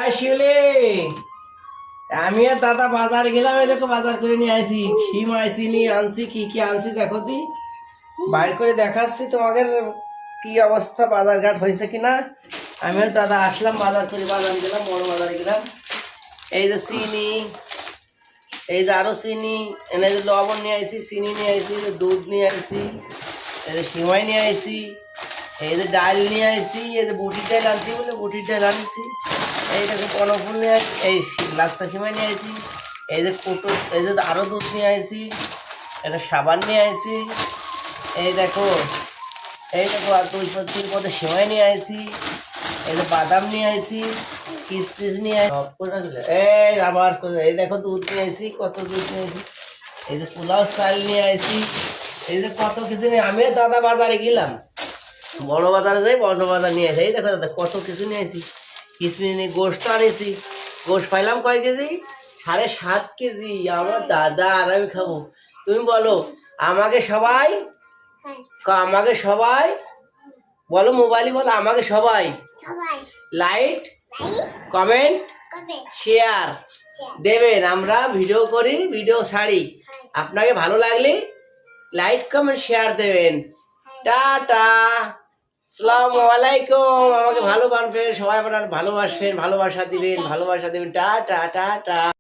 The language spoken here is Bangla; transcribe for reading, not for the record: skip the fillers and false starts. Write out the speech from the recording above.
আসলে আমি আর দাদা বাজার গেলাম, এই দেখো বাজার করে নিয়ে আসি, শিম আইসি নিয়ে আনছি, কি কি আনছি দেখো দি, বাইর করে দেখাচ্ছি তোমাকে কি অবস্থা, বাজার ঘাট হয়েছে কিনা। আমি আর দাদা আসলাম বাজার করে, বাজার গেলাম, বড় বাজারে গেলাম। এই যে চিনি, এই যে আরো চিনি এনে, যে লবণ নিয়ে আইছি, চিনি নিয়ে আইছি, দুধ নিয়ে আইছি, এই যে সিমাই নিয়ে আইছি, এই যে ডাল নিয়ে আইছি, এই যে বুটির ডাল আনছি বলে বুটির ডাল আনছি, এই দেখো কর্ণফুল নিয়ে আইছি, এই লাচ্ছা সিমাই নিয়ে আইছি, এই যে কোটো, এই যে আরো দুধ নিয়ে আইছি, একটা সাবান নিয়ে আইছি, এই দেখো আর 2-3 পদে সিমাই নিয়ে আইছি, এই যে বাদাম নিয়ে আইছি, কিসমিস নিয়ে এই আবার এই দেখো দুধ নিয়ে আইছি, কত দুধ নিয়ে আইছি, এই যে পোলাও চাল নিয়ে আইছি, এই যে কত কিছু নিয়ে আমি দাদা বাজারে গেলাম, বড় বাজারে যাই, বড় বাজার নিয়ে আসি। এই দেখো দাদা কত কিছু নিয়ে আসি, কিসমিস নিয়ে গোষ্ঠ আনিছি, গোষ্ঠ পাইলাম কয় কেজি, 7.5 কেজি। আমার দাদা আর আমি খাবো। তুমি বলো আমাকে সবাই, আমাকে সবাই বলো, মোবাইলে বলো, আমাকে সবাই লাইক কমেন্ট শেয়ার দেবেন। আমরা ভিডিও করি, ভিডিও ছাড়ি, আপনাকে ভালো লাগলে লাইক কমেন্ট শেয়ার দেবেন। টাটা, আসসালামু আলাইকুম। আমাকে ভালোবাসবেন সবাই, আপনার ভালোবাসবেন, ভালোবাসা দিবেন, টাটা টাটা।